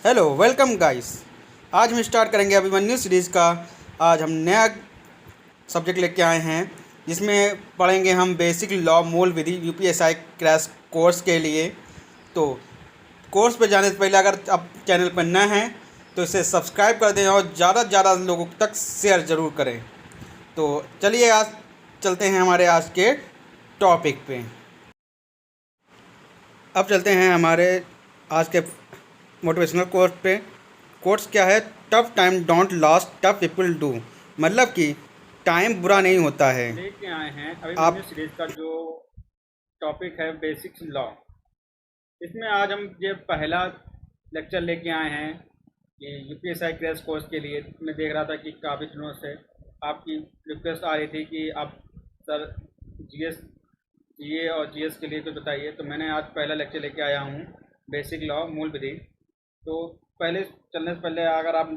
Hello welcome guys. आज हम start करेंगे अभिमन्यु सीरीज़ का। आज हम नया सब्जेक्ट लेके आए हैं जिसमें पढ़ेंगे हम बेसिक लॉ मूल विधि यूपीएसआई क्रैश कोर्स के लिए। तो कोर्स पे जाने से पहले अगर आप चैनल पर नए हैं तो इसे सब्सक्राइब कर दें और ज़्यादा से ज़्यादा लोगों तक शेयर ज़रूर करें। तो चलिए आज चलते हैं हमारे आज के टॉपिक पे। अब चलते हैं हमारे आज के मोटिवेशनल कोर्स पे। कोर्स क्या है? Tough time don't lost tough people do. मतलब कि टाइम बुरा नहीं होता है। लेके आए हैं आप अभिमन्यु सीरीज का जो टॉपिक है बेसिक्स लॉ। इसमें आज हम ये पहला लेक्चर लेके आए हैं कि यूपीएसआई क्रैश कोर्स के लिए। मैं देख रहा था कि काफ़ी दिनों से आपकी रिक्वेस्ट आ रही थी कि आप सर जीएस जीए और जीएस के लिए कुछ बताइए, तो मैंने आज पहला लेक्चर लेके आया हूँ बेसिक लॉ मूल विधि। तो पहले चलने से पहले अगर आप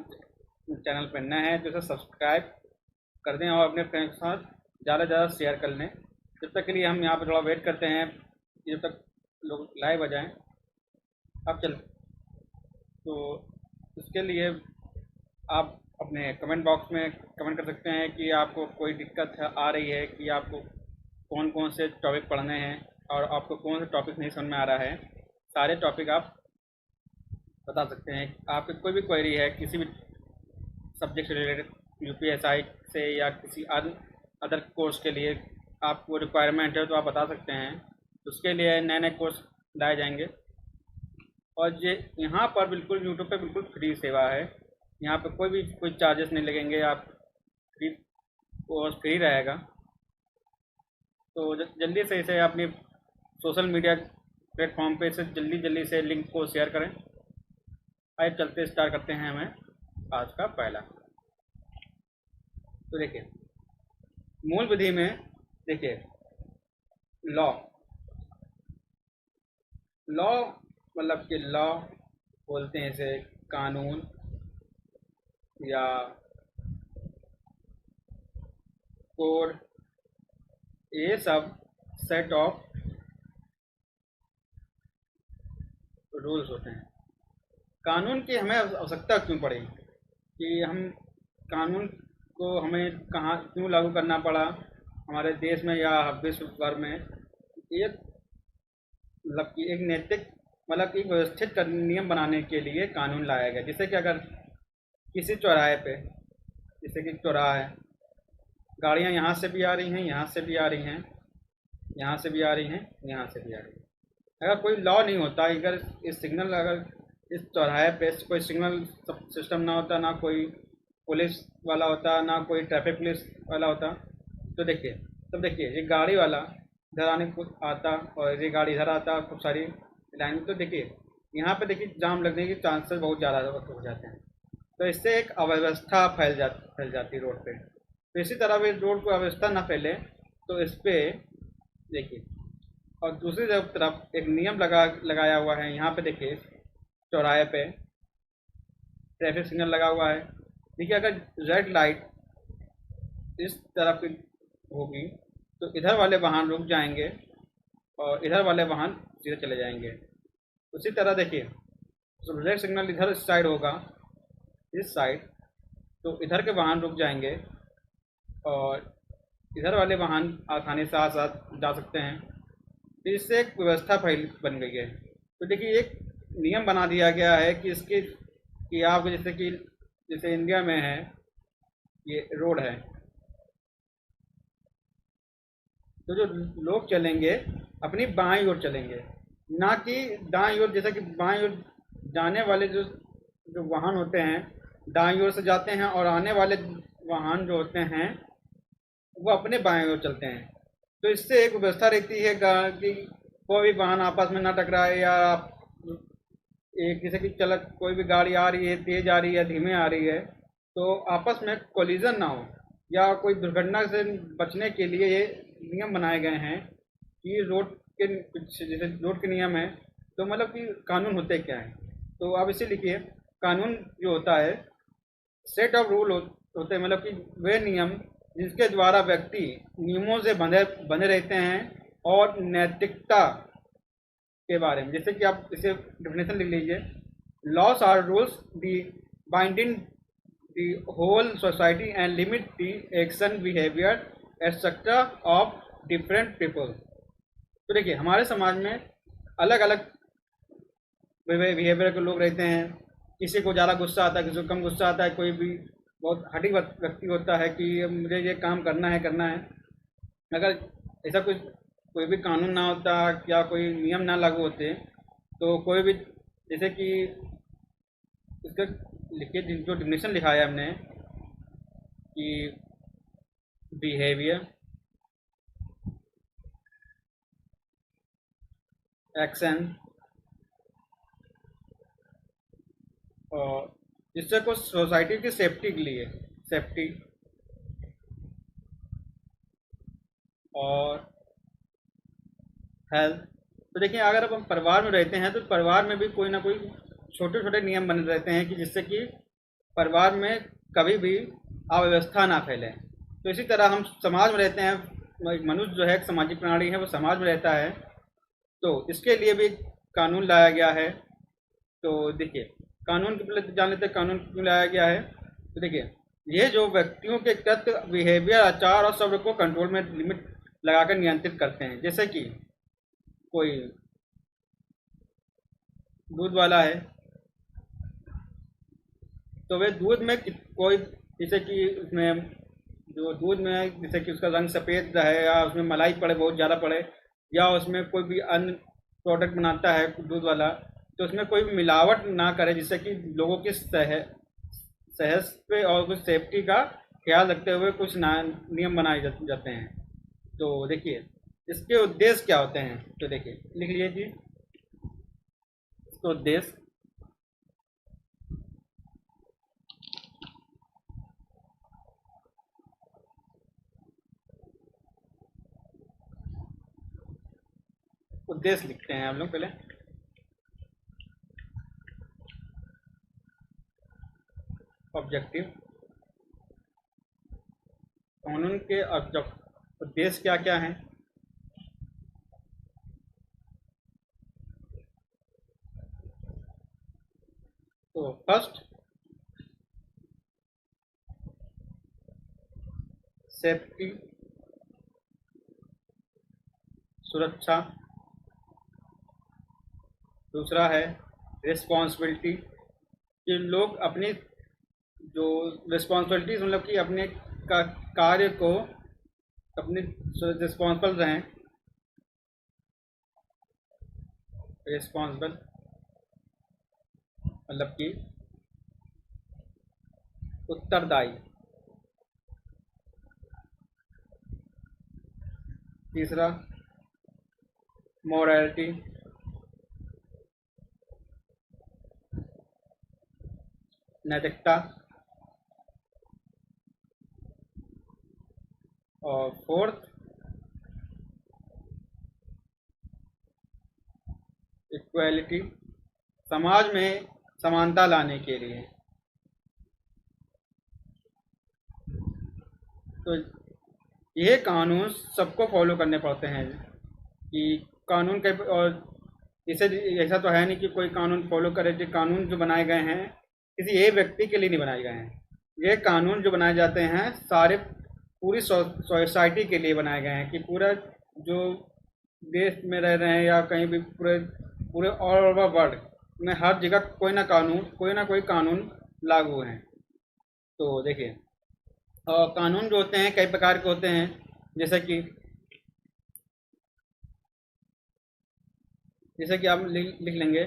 चैनल पर नए हैं तो इसे सब्सक्राइब कर दें और अपने फ्रेंड्स के साथ ज़्यादा से ज़्यादा शेयर कर लें। जब तक के लिए हम यहाँ पर थोड़ा वेट करते हैं कि जब तक लोग लाइव आ जाएँ। अब चल तो इसके लिए आप अपने कमेंट बॉक्स में कमेंट कर सकते हैं कि आपको कोई दिक्कत आ रही है कि आपको कौन कौन से टॉपिक पढ़ने हैं और आपको कौन सा टॉपिक नहीं समझ में आ रहा है। सारे टॉपिक आप बता सकते हैं। आपकी कोई भी क्वेरी है किसी भी सब्जेक्ट से रिलेटेड, यूपीएसआई से या किसी अदर कोर्स के लिए आपको रिक्वायरमेंट है तो आप बता सकते हैं। उसके लिए नए नए कोर्स लाए जाएंगे। और ये यहाँ पर बिल्कुल यूट्यूब पे बिल्कुल फ्री सेवा है। यहाँ पे कोई चार्जेस नहीं लगेंगे। आप फ्री कोर्स फ्री रहेगा। तो जल्दी से इसे अपनी सोशल मीडिया प्लेटफॉर्म पे इसे जल्दी से लिंक को शेयर करें। आइए चलते स्टार्ट करते हैं हमें आज का पहला। तो देखिए मूल विधि में देखिए लॉ लॉ मतलब कि लॉ बोलते हैं इसे कानून या कोड। ये सब सेट ऑफ रूल्स होते हैं। कानून की हमें आवश्यकता क्यों पड़ी कि हम कानून को हमें कहाँ क्यों लागू करना पड़ा हमारे देश में या विश्व भर में। एक मतलब कि एक नैतिक मतलब एक व्यवस्थित नियम बनाने के लिए कानून लाया गया। जैसे कि अगर किसी चौराहे पे, जैसे कि चौराहा है, गाड़ियाँ यहाँ से भी आ रही हैं, यहाँ से भी आ रही हैं, यहाँ से भी आ रही हैं, यहाँ से भी आ रही हैं। अगर कोई लॉ नहीं होता, अगर इस सिग्नल अगर इस चौराहे पे कोई सिग्नल सिस्टम ना होता, ना कोई पुलिस वाला होता, ना कोई ट्रैफिक पुलिस वाला होता, तो देखिए तब देखिए ये गाड़ी वाला इधर आने को आता और ये गाड़ी इधर आता खूब सारी लाइन में, तो देखिए यहाँ पे देखिए जाम लगने के चांसेस बहुत ज़्यादा हो जाते हैं। तो इससे एक अव्यवस्था फैल जाती रोड पे। तो इसी तरह भी रोड को अव्यवस्था ना फैले तो इस पे देखिए। और दूसरी तरफ एक नियम लगाया हुआ है। यहाँ पे देखिए चौराहे पे ट्रैफिक सिग्नल लगा हुआ है। देखिए अगर रेड लाइट इस तरफ की होगी तो इधर वाले वाहन रुक जाएंगे और इधर वाले वाहन सीधे चले जाएंगे। उसी तरह देखिए तो रेड सिग्नल इधर साइड होगा, इस साइड, तो इधर के वाहन रुक जाएंगे और इधर वाले वाहन आसानी से साथ साथ जा सकते हैं। तो इससे एक व्यवस्था फैल बन गई है। तो देखिए एक नियम बना दिया गया है कि इसके कि आप जैसे कि जैसे इंडिया में है, ये रोड है, तो जो लोग चलेंगे अपनी बाईं ओर चलेंगे, ना कि दाईं ओर। जैसा कि बाईं ओर जाने वाले जो जो वाहन होते हैं दाईं ओर से जाते हैं और आने वाले वाहन जो होते हैं वो अपने बाएं ओर चलते हैं। तो इससे एक व्यवस्था रहती है कि कोई भी वाहन आपस में ना टकराए, या एक जैसे कि चल कोई भी गाड़ी आ रही है, तेज आ रही है, धीमे आ रही है, तो आपस में कोलिजन ना हो या कोई दुर्घटना से बचने के लिए ये नियम बनाए गए हैं कि रोड के जैसे रोड के नियम है। तो मतलब कि कानून होते क्या है, तो आप इसे लिखिए। कानून जो होता है सेट ऑफ रूल होते हैं, मतलब कि वे नियम जिसके द्वारा व्यक्ति नियमों से बंधे बने रहते हैं और नैतिकता के बारे में। जैसे कि आप इसे डेफिनेशन लिख लीजिए। Laws are rules the binding the whole society and limit the action behavior etc of different people। तो देखिए हमारे समाज में अलग अलग बिहेवियर के लोग रहते हैं। किसी को ज़्यादा गुस्सा आता है, किसी को कम गुस्सा आता है, कोई भी बहुत हठी व्यक्ति होता है कि मुझे ये काम करना है। अगर ऐसा कुछ कोई भी कानून ना होता या कोई नियम ना लागू होते तो कोई भी, जैसे कि इसका लिखे जो डिफिनेशन लिखा है हमने कि बिहेवियर, एक्शन और जिससे कुछ सोसाइटी की सेफ्टी के लिए सेफ्टी और हेल्थ। तो देखिए अगर अब हम परिवार में रहते हैं तो परिवार में भी कोई ना कोई छोटे छोटे नियम बने रहते हैं कि जिससे कि परिवार में कभी भी अव्यवस्था ना फैले। तो इसी तरह हम समाज में रहते हैं, मनुष्य जो है एक सामाजिक प्राणी है, वो समाज में रहता है, तो इसके लिए भी कानून लाया गया है। तो देखिए कानून के पहले जान लेते हैं कानून क्यों लाया गया है। तो देखिए ये जो व्यक्तियों के कृत्य, बिहेवियर, आचार और शब्द को कंट्रोल में लिमिट लगाकर नियंत्रित करते हैं। जैसे कि कोई दूध वाला है तो वे दूध में कोई, जैसे कि उसमें जो दूध में जैसे कि उसका रंग सफ़ेद रहे या उसमें मलाई पड़े, बहुत ज़्यादा पड़े, या उसमें कोई भी अन्य प्रोडक्ट बनाता है दूध वाला तो उसमें कोई भी मिलावट ना करे, जिससे कि लोगों की सेहत पे और कुछ सेफ्टी का ख्याल रखते हुए कुछ नियम बनाए जाते हैं। तो देखिए इसके उद्देश्य क्या होते हैं, तो देखिए लिख लीजिए जी इसके उद्देश्य। उद्देश्य लिखते हैं हम लोग पहले। ऑब्जेक्टिव, कानून के उद्देश्य क्या क्या हैं। तो फर्स्ट सेफ्टी, सुरक्षा। दूसरा है रिस्पॉन्सिबिलिटी, कि लोग अपनी जो रिस्पॉन्सिबिलिटीज मतलब कि अपने कार्य को अपने रिस्पॉन्सिबल रहें, रिस्पॉन्सिबल मतलब कि उत्तरदायी। तीसरा मोरालिटी, नैतिकता। और फोर्थ इक्वालिटी, समाज में समानता लाने के लिए। तो ये कानून सबको फॉलो करने पड़ते हैं कि कानून के, और इसे ऐसा तो है नहीं कि कोई कानून फॉलो करे। जो कानून जो बनाए गए हैं किसी एक व्यक्ति के लिए नहीं बनाए गए हैं। ये कानून जो बनाए जाते हैं सारे पूरी सोसाइटी के लिए बनाए गए हैं कि पूरा जो देश में रह रहे हैं या कहीं भी पूरे ऑल ओवर वर्ल्ड में हर जगह कोई ना कोई कानून लागू हैं। तो देखिए कानून जो होते हैं कई प्रकार के होते हैं, जैसे कि आप लिख लेंगे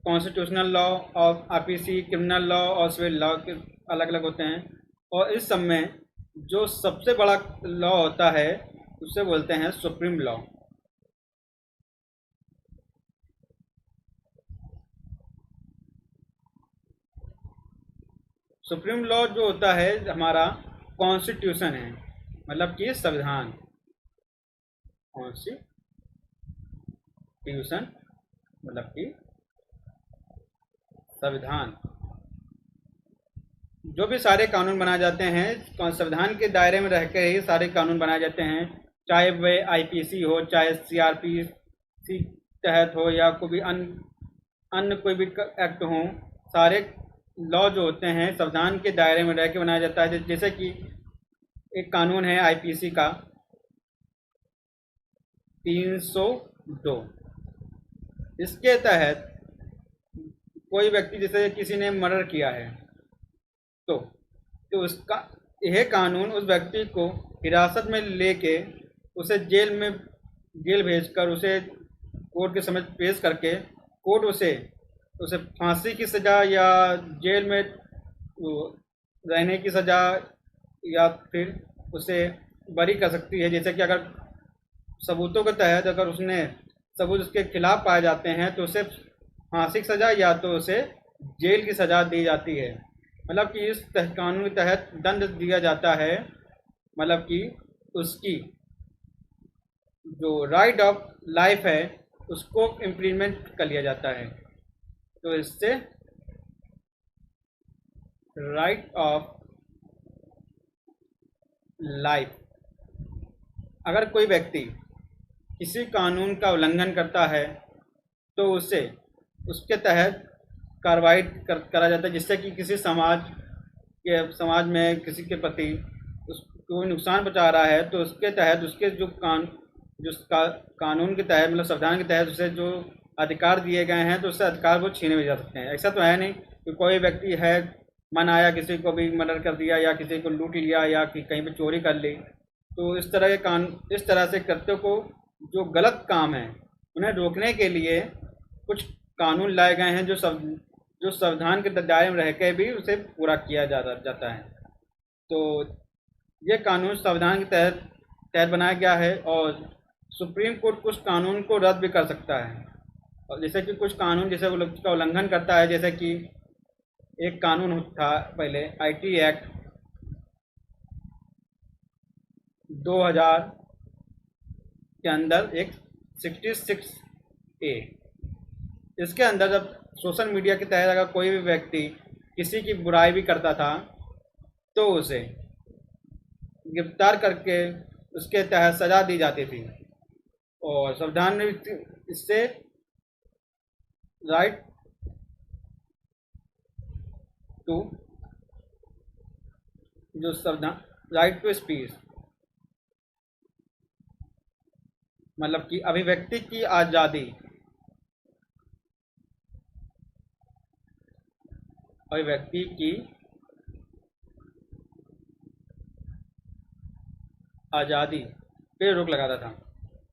कॉन्स्टिट्यूशनल लॉ और आईपीसी, क्रिमिनल लॉ और सिविल लॉ के अलग अलग होते हैं। और इस सब में जो सबसे बड़ा लॉ होता है उसे बोलते हैं सुप्रीम लॉ। सुप्रीम लॉ जो होता है हमारा कॉन्स्टिट्यूशन है, मतलब कि संविधान। कॉन्स्टिट्यूशन मतलब कि संविधान। जो भी सारे कानून बनाए जाते हैं संविधान के दायरे में रहकर ही सारे कानून बनाए जाते हैं, चाहे वे आईपीसी हो, चाहे सीआरपीसी तहत हो, या कोई भी अन्य कोई भी एक्ट हो। सारे लॉ जो होते हैं संविधान के दायरे में रह के बनाया जाता है। जैसे कि एक कानून है आईपीसी का 302। इसके तहत कोई व्यक्ति जैसे किसी ने मर्डर किया है तो उसका यह कानून उस व्यक्ति को हिरासत में लेके उसे जेल भेजकर उसे कोर्ट के समक्ष पेश करके कोर्ट उसे उसे फांसी की सज़ा या जेल में वो रहने की सज़ा या फिर उसे बरी कर सकती है। जैसे कि अगर सबूतों के तहत अगर उसने सबूत उसके खिलाफ पाए जाते हैं तो उसे फांसी की सज़ा या तो उसे जेल की सज़ा दी जाती है। मतलब कि इस कानून के तहत दंड दिया जाता है, मतलब कि उसकी जो राइट ऑफ लाइफ है उसको इम्प्लीमेंट कर लिया जाता है। तो इससे राइट ऑफ लाइफ, अगर कोई व्यक्ति किसी कानून का उल्लंघन करता है तो उसे उसके तहत कार्रवाई करा जाता है, जिससे कि किसी समाज में किसी के प्रति उसको नुकसान पहुंचा रहा है तो उसके तहत उसके कानून के तहत मतलब संविधान के तहत उसे जो अधिकार दिए गए हैं तो उससे अधिकार वो छीने भी जा सकते हैं। ऐसा तो है नहीं कि कोई व्यक्ति है मन आया किसी को भी मर्डर कर दिया या किसी को लूट लिया या कि कहीं पे चोरी कर ली। तो इस तरह से कृत्यों को जो गलत काम है उन्हें रोकने के लिए कुछ कानून लाए गए हैं जो संविधान के दायरे में रह के भी उसे पूरा किया जाता है। तो ये कानून संविधान के तहत बनाया गया है और सुप्रीम कोर्ट कुछ कानून को रद्द भी कर सकता है। और जैसे कि कुछ कानून जैसे वो लोग का उल्लंघन करता है, जैसे कि एक कानून था पहले आईटी एक्ट 2000 के अंदर एक 66A, इसके अंदर जब सोशल मीडिया के तहत अगर कोई भी व्यक्ति किसी की बुराई भी करता था तो उसे गिरफ्तार करके उसके तहत सज़ा दी जाती थी। और संविधान ने इससे राइट टू जो संविधान राइट टू स्पीच मतलब कि अभिव्यक्ति की आज़ादी, अभिव्यक्ति की आज़ादी पे रोक लगाता था।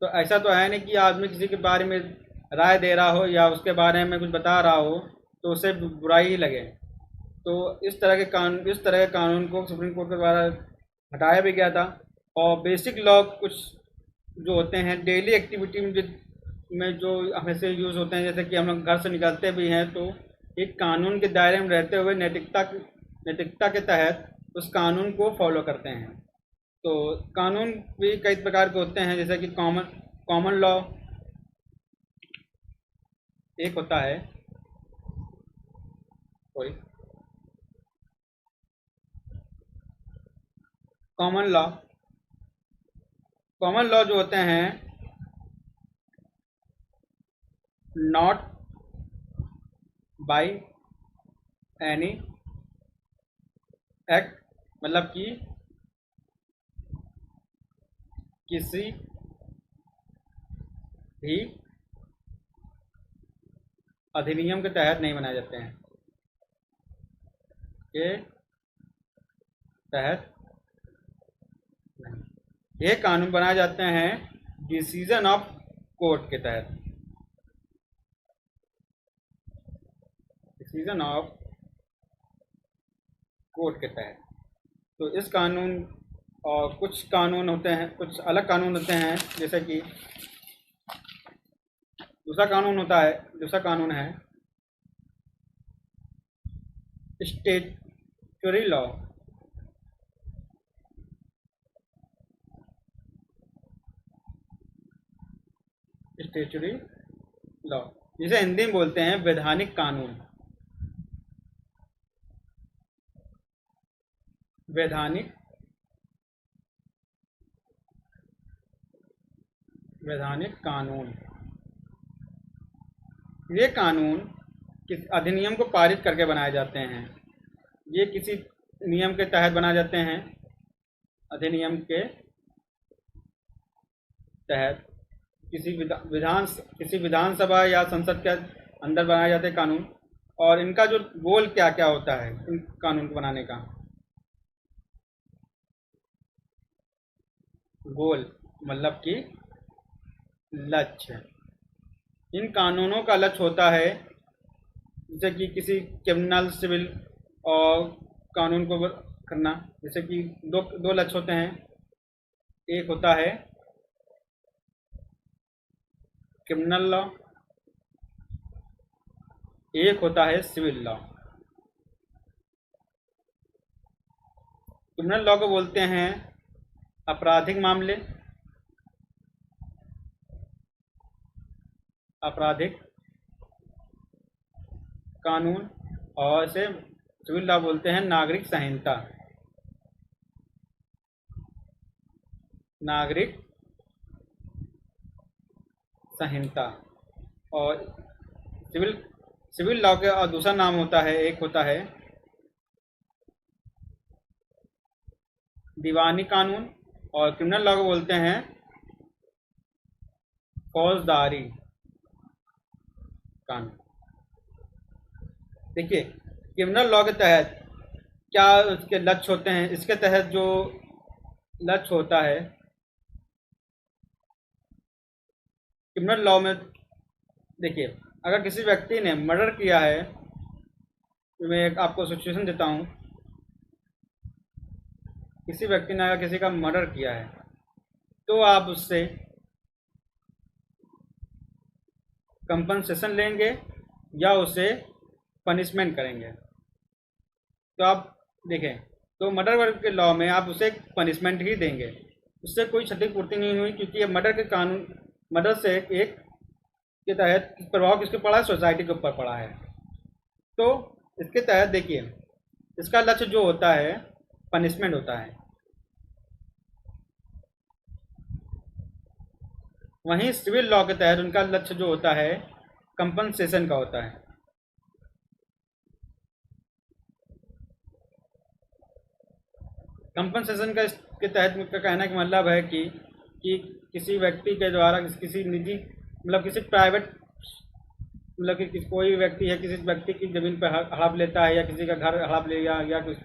तो ऐसा तो है नहीं कि आदमी किसी के बारे में राय दे रहा हो या उसके बारे में कुछ बता रहा हो तो उसे बुराई ही लगे। तो इस तरह के कानून को सुप्रीम कोर्ट के द्वारा हटाया भी गया था। और बेसिक लॉ कुछ जो होते हैं डेली एक्टिविटी में जो हमेशा यूज़ होते हैं, जैसे कि हम लोग घर से निकलते भी हैं तो एक कानून के दायरे में रहते हुए नैतिकता के तहत उस कानून को फॉलो करते हैं। तो कानून भी कई प्रकार के होते हैं, जैसे कि कॉमन लॉ एक होता है कोई कॉमन लॉ जो होते हैं नॉट बाय एनी एक्ट, मतलब कि किसी भी अधिनियम के तहत नहीं बनाए जाते हैं, के तहत नहीं। ये कानून बनाए जाते हैं डिसीजन ऑफ कोर्ट के तहत, डिसीजन ऑफ कोर्ट के तहत। तो इस कानून और कुछ कानून होते हैं, कुछ अलग कानून होते हैं, जैसे कि दूसरा कानून है स्टेचुटरी लॉ। स्टेचुटरी लॉ जिसे हिंदी में बोलते हैं वैधानिक कानून। वैधानिक कानून, ये कानून किस अधिनियम को पारित करके बनाए जाते हैं। ये किसी नियम के तहत बनाए जाते हैं, अधिनियम के तहत किसी विधानसभा या संसद के अंदर बनाए जाते हैं कानून। और इनका जो गोल क्या क्या होता है इन कानून को बनाने का, गोल मतलब कि लक्ष्य। इन कानूनों का लक्ष्य होता है जैसे कि किसी क्रिमिनल सिविल और कानून को करना। जैसे कि दो लक्ष्य होते हैं, एक होता है क्रिमिनल लॉ, एक होता है सिविल लॉ। क्रिमिनल लॉ को बोलते हैं आपराधिक मामले, आपराधिक कानून, और इसे सिविल लॉ बोलते हैं नागरिक संहिता, नागरिक संहिता। और सिविल लॉ के और दूसरा नाम होता है, एक होता है दीवानी कानून, और क्रिमिनल लॉ को बोलते हैं फौजदारी कानून। देखिए क्रिमिनल लॉ के तहत क्या उसके लक्ष्य होते हैं। इसके तहत जो लक्ष्य होता है क्रिमिनल लॉ में, देखिए अगर किसी व्यक्ति ने मर्डर किया है, तो मैं एक आपको सिचुएशन देता हूँ। किसी व्यक्ति ने अगर किसी का मर्डर किया है तो आप उससे कंपनसेशन लेंगे या उसे पनिशमेंट करेंगे। तो आप देखें, तो मर्डर वर्ग के लॉ में आप उसे पनिशमेंट ही देंगे, उससे कोई क्षतिपूर्ति नहीं हुई, क्योंकि ये मर्डर के कानून, मर्डर से एक के तहत प्रभाव किसके पड़ा है, सोसाइटी के ऊपर पड़ा है। तो इसके तहत देखिए इसका लक्ष्य जो होता है पनिशमेंट होता है। वहीं सिविल लॉ के तहत उनका लक्ष्य जो होता है कंपनसेशन का होता है। कंपनसेशन का इसके तहत मुझका कहना कि मतलब है कि किसी व्यक्ति के द्वारा किसी निजी मतलब किसी प्राइवेट मतलब कि कोई व्यक्ति है किसी व्यक्ति की ज़मीन पर हड़प लेता है, या किसी का घर हड़प ले गया, या कुछ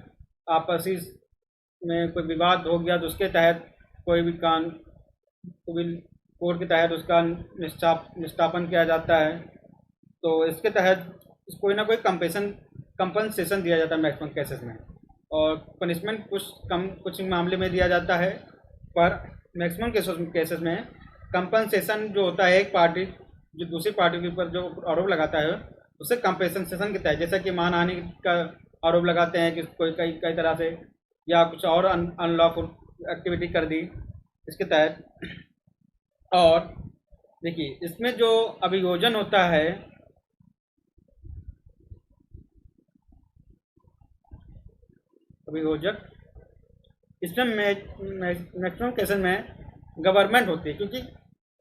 आपसी में कोई विवाद हो गया, तो उसके तहत कोई भी कोर्ट के तहत उसका निष्पादन किया जाता है। तो इसके तहत कोई ना कोई कंपनसेशन दिया जाता है मैक्सिमम केसेस में, और पनिशमेंट कुछ मामले में दिया जाता है, पर मैक्सिमम केसेस में कंपनसेशन जो होता है एक पार्टी जो दूसरी पार्टी के ऊपर जो आरोप लगाता है उसे कंपनसेशन के तहत, जैसा कि मानहानि का आरोप लगाते हैं कि कोई कई तरह से या कुछ और अनलॉफुल एक्टिविटी कर दी इसके तहत। और देखिए इसमें जो अभियोजन होता है, अभियोजक, इसमें मैक्सिमम केसेस में गवर्नमेंट होती है, क्योंकि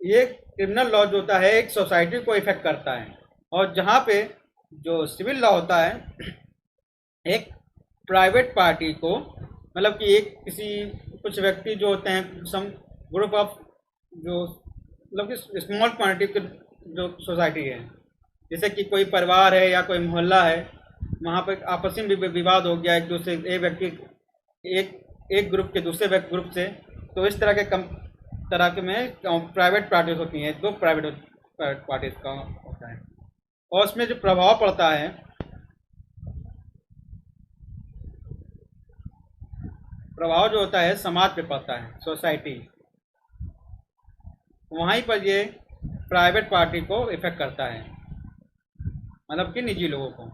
ये क्रिमिनल लॉ जो होता है एक सोसाइटी को इफेक्ट करता है। और जहाँ पे जो सिविल लॉ होता है एक प्राइवेट पार्टी को, मतलब कि एक कुछ व्यक्ति जो होते हैं, सम ग्रुप ऑफ जो मतलब कि स्मॉल क्वांटिटी के जो सोसाइटी है, जैसे कि कोई परिवार है या कोई मोहल्ला है, वहाँ पर आपसी में विवाद हो गया एक दूसरे एक व्यक्ति एक ग्रुप के दूसरे ग्रुप से, तो इस तरह के में प्राइवेट पार्टीज होती हैं, दो प्राइवेट पार्टीज का होता है। और उसमें जो प्रभाव पड़ता है, प्रभाव जो होता है समाज पे पड़ता है, सोसाइटी, वहीं पर ये प्राइवेट पार्टी को इफेक्ट करता है, मतलब कि निजी लोगों को।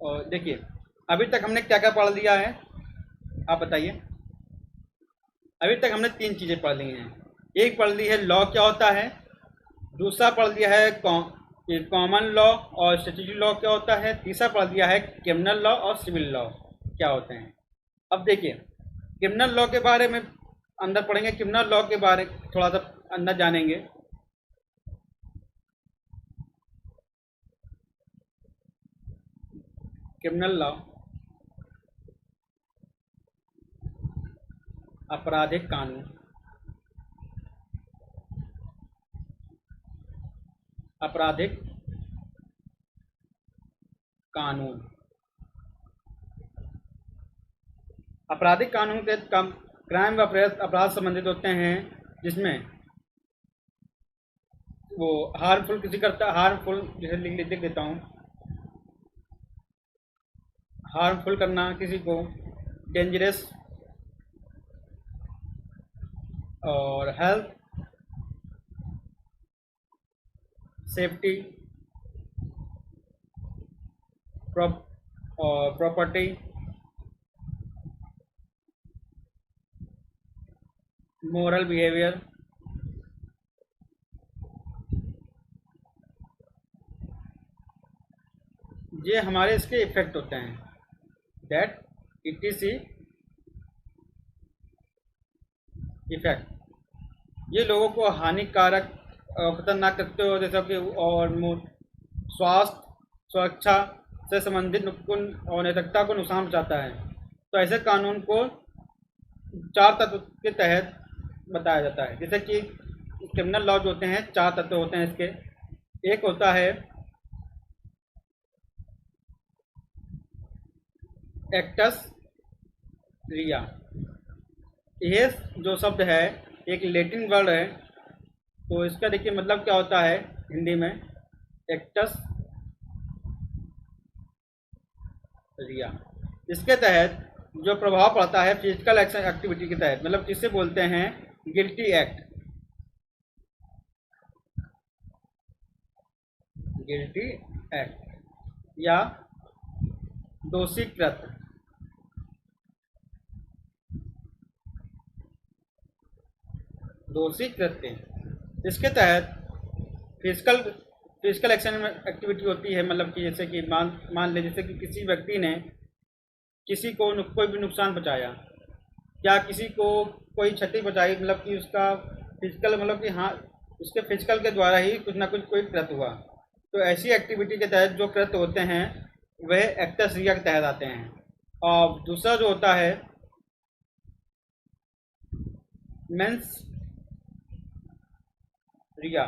और देखिए अभी तक हमने क्या क्या पढ़ लिया है, आप बताइए। अभी तक हमने 3 चीज़ें पढ़ ली हैं। एक पढ़ ली है लॉ क्या होता है, दूसरा पढ़ लिया है कॉमन लॉ और स्टैट्यूटरी लॉ क्या होता है, तीसरा पढ़ लिया है क्रिमिनल लॉ और सिविल लॉ क्या होते हैं। अब देखिए क्रिमिनल लॉ के बारे में अंदर पढ़ेंगे, क्रिमिनल लॉ के बारे थोड़ा सा अंदर जानेंगे। क्रिमिनल लॉ, आपराधिक कानून, आपराधिक कानून। आपराधिक कानून के क्राइम व अपराध संबंधित होते हैं, जिसमें वो हार्मफुल किसी करता, हार्मफुल जैसे लिख देता हूँ, हार्मफुल करना किसी को, डेंजरस और हेल्थ, सेफ्टी और प्रॉपर्टी, मोरल बिहेवियर, ये हमारे इसके इफेक्ट होते हैं। दैट इट इज इफेक्ट, ये लोगों को हानिकारक खतरनाक करते हो, जैसा कि और स्वास्थ्य सुरक्षा से संबंधित और नैतिकता को नुकसान पहुंचाता है। तो ऐसे कानून को 4 तत्व के तहत बताया जाता है। जैसे कि क्रिमिनल लॉ जो होते हैं 4 तत्व होते हैं इसके। एक होता है एक्टस रिया। ये जो शब्द है एक लैटिन वर्ड है, तो इसका देखिए मतलब क्या होता है हिंदी में, एक्टस रिया। इसके तहत जो प्रभाव पड़ता है फिजिकल एक्शन एक्टिविटी के तहत, मतलब किसे बोलते हैं गिल्टी एक्ट, गिल्टी एक्ट या दोषी कृत्य। दोषी कृत्य, इसके तहत फिजिकल एक्शन एक्टिविटी होती है, मतलब कि जैसे कि मान ले जैसे कि किसी व्यक्ति ने किसी को कोई भी नुकसान पहुंचाया या किसी को कोई क्षति पहुंचाई, मतलब कि उसका फिजिकल, मतलब कि हाँ उसके फिजिकल के द्वारा ही कुछ ना कुछ कोई कृत्य हुआ। तो ऐसी एक्टिविटी के तहत जो कृत्य होते हैं वह एक्टस रिया के तहत आते हैं। और दूसरा जो होता है मेंस रिया।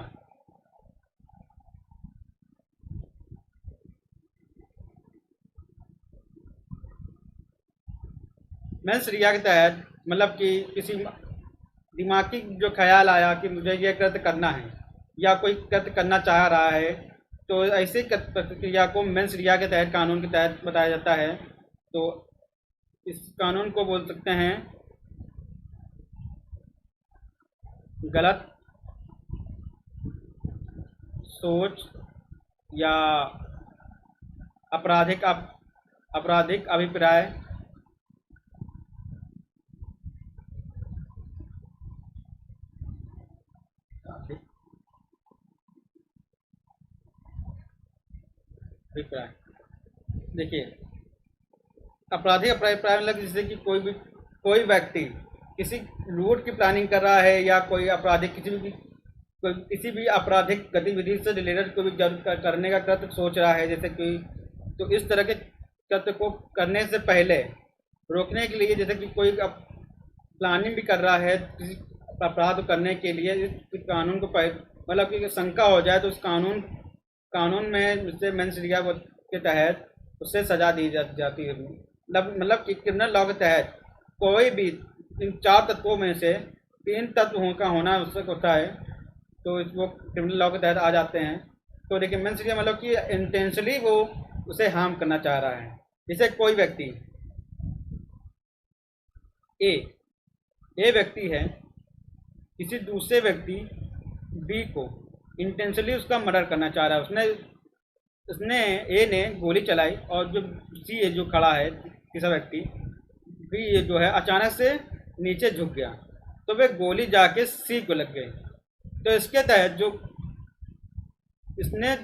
मेंस रिया के तहत मतलब कि किसी दिमागी जो ख्याल आया कि मुझे यह कृत्य करना है या कोई कृत्य करना चाह रहा है, तो ऐसे प्रक्रिया को मेंस रिया के तहत कानून के तहत बताया जाता है। तो इस कानून को बोल सकते हैं गलत सोच या आपराधिक अभिप्राय, देखिए आपराधिक अभिप्राय मतलब जैसे कि कोई व्यक्ति किसी लूट की प्लानिंग कर रहा है या कोई आपराधिक किसी भी आपराधिक गतिविधि से रिलेटेड कोई भी करने का कृत्य सोच रहा है, जैसे कि तो इस तरह के कृत्य को करने से पहले रोकने के लिए, जैसे कि कोई प्लानिंग भी कर रहा है किसी अपराध करने के लिए, इस कानून को मतलब कि शंका हो जाए तो उस कानून में उससे मेंस रिया के तहत उससे सजा दी जाती है। मतलब कि क्रिमिनल लॉ के तहत कोई भी इन 4 तत्वों में से 3 तत्वों का होना आवश्यक होता है, तो वो क्रिमिनल लॉ के तहत आ जाते हैं। तो देखिए मेंस रिया मतलब कि इंटेंशनली वो उसे हार्म करना चाह रहा है। जैसे कोई व्यक्ति ए व्यक्ति है, किसी दूसरे व्यक्ति बी को इंटेंशनली उसका मर्डर करना चाह रहा है। उसने ए ने गोली चलाई और जो सी है जो खड़ा है तीसरा व्यक्ति बी जो है अचानक से नीचे झुक गया, तो वह गोली जाके सी को लग गई। तो इसके तहत जो इसने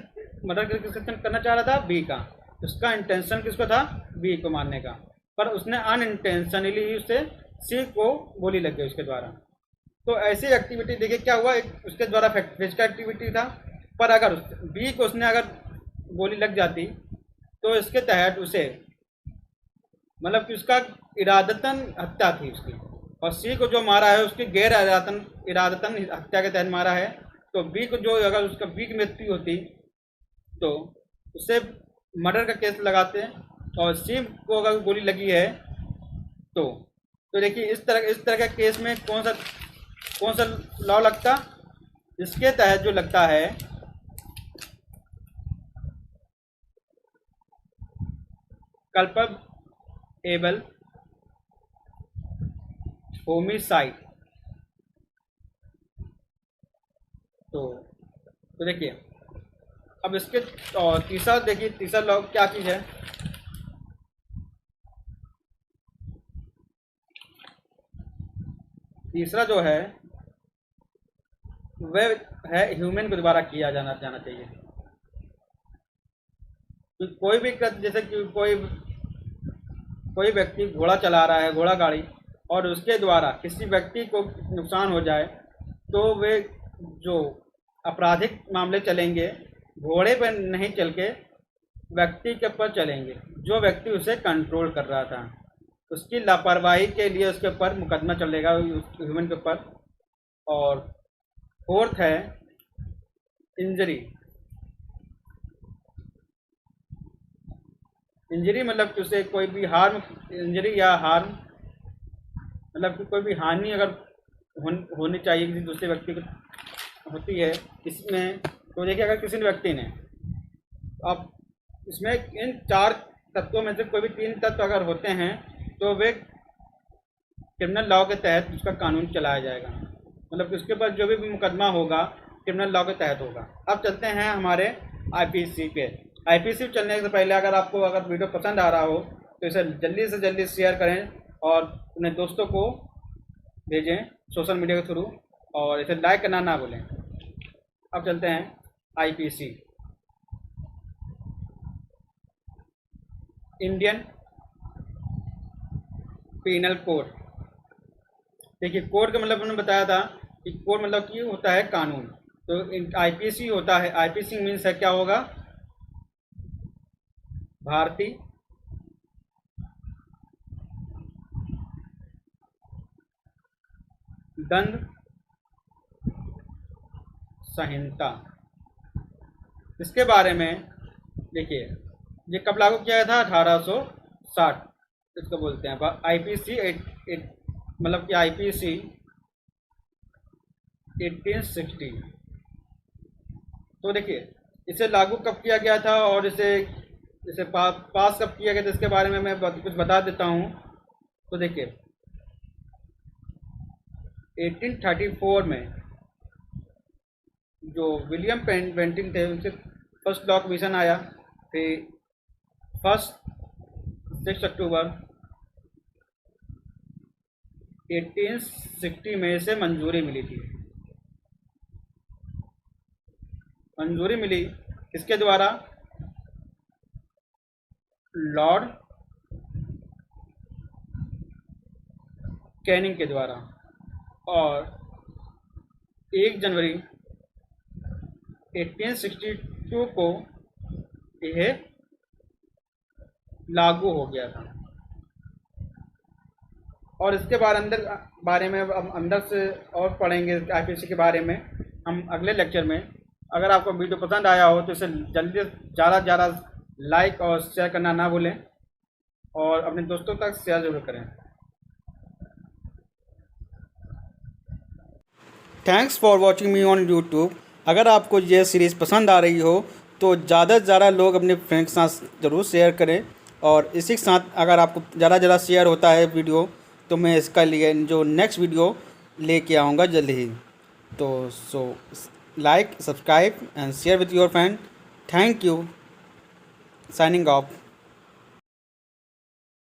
मर्डर करना चाह रहा था बी का, उसका इंटेंशन किसका था बी को मारने का, पर उसने अनइंटेंशनली उससे सी को गोली लग गई उसके द्वारा। तो ऐसी एक्टिविटी देखिए क्या हुआ, एक उसके द्वारा फिजिकल एक्टिविटी था, पर अगर बी को उसने अगर गोली लग जाती तो इसके तहत उसे मतलब कि उसका इरादतन हत्या थी उसकी, और सी को जो मारा है उसकी गैर इरादतन हत्या के तहत मारा है। तो बी को जो अगर उसका बी की मृत्यु होती तो उसे मर्डर का केस लगाते हैं, और सी को अगर गोली लगी है तो देखिए इस तरह के केस में कौन सा लॉ लगता, इसके तहत जो लगता है कल्पेबल होमिसाइड। तो देखिए अब इसके और तीसरा लॉ क्या चीज़ है। तीसरा जो है वह है ह्यूमन के द्वारा किया जाना चाहिए। कि कोई भी जैसे कि कोई व्यक्ति घोड़ा चला रहा है, घोड़ा गाड़ी, और उसके द्वारा किसी व्यक्ति को नुकसान हो जाए तो वे जो आपराधिक मामले चलेंगे घोड़े पर नहीं चल के व्यक्ति के ऊपर चलेंगे, जो व्यक्ति उसे कंट्रोल कर रहा था। उसकी लापरवाही के लिए उसके ऊपर मुकदमा चलेगा ह्यूमन के ऊपर। और फोर्थ है इंजरी मतलब कि उसे कोई भी इंजरी या हार्म मतलब कि कोई भी हानि अगर होनी चाहिए किसी दूसरे व्यक्ति को होती है इसमें। तो देखिए अगर किसी व्यक्ति ने, अब इसमें इन 4 तत्वों में से कोई भी 3 तत्व अगर होते हैं तो वे क्रिमिनल लॉ के तहत उसका कानून चलाया जाएगा, मतलब कि उसके ऊपर जो भी मुकदमा होगा क्रिमिनल लॉ के तहत होगा। अब चलते हैं हमारे आईपीसी पे। आईपीसी चलने से पहले अगर वीडियो पसंद आ रहा हो तो इसे जल्दी से जल्दी शेयर करें और अपने दोस्तों को भेजें सोशल मीडिया के थ्रू, और इसे लाइक करना ना भूलें। अब चलते हैं आईपीसी, इंडियन पीनल कोड। देखिए कोड का मतलब मैंने बताया था कि कोड मतलब कि होता है कानून। तो आईपीसी होता है, आईपीसी मीन्स है क्या होगा, भारतीय दंड संहिता। इसके बारे में देखिए ये कब लागू किया था, 1860 इसको बोलते हैं आईपीसी। मतलब कि आईपीसी 1860। तो देखिए इसे लागू कब किया गया था और इसे पास कब किया गया था, इसके बारे में मैं कुछ बता देता हूँ। तो देखिए 1834 में जो विलियम बेंटिंग थे उनसे फर्स्ट लॉ कमीशन आया, फिर 6 अक्टूबर 1860 में इसे मंजूरी मिली थी। मंजूरी मिली किसके द्वारा, लॉर्ड कैनिंग के द्वारा, और 1 जनवरी 1862 को यह लागू हो गया था। और इसके बारे में अब अंदर से और पढ़ेंगे आईपीसी के बारे में हम अगले लेक्चर में। अगर आपको वीडियो पसंद आया हो तो इसे जल्दी ज़्यादा से ज़्यादा लाइक और शेयर करना ना भूलें, और अपने दोस्तों तक शेयर जरूर करें। Thanks for watching me on YouTube. अगर आपको ये सीरीज़ पसंद आ रही हो तो ज़्यादा से ज़्यादा लोग अपने फ्रेंड्स के साथ ज़रूर शेयर करें, और इसी के साथ अगर आपको ज़्यादा शेयर होता है वीडियो तो मैं इसका लिए जो नेक्स्ट वीडियो लेके आऊँगा जल्दी ही। तो like, subscribe and share with your friend. Thank you. Signing off.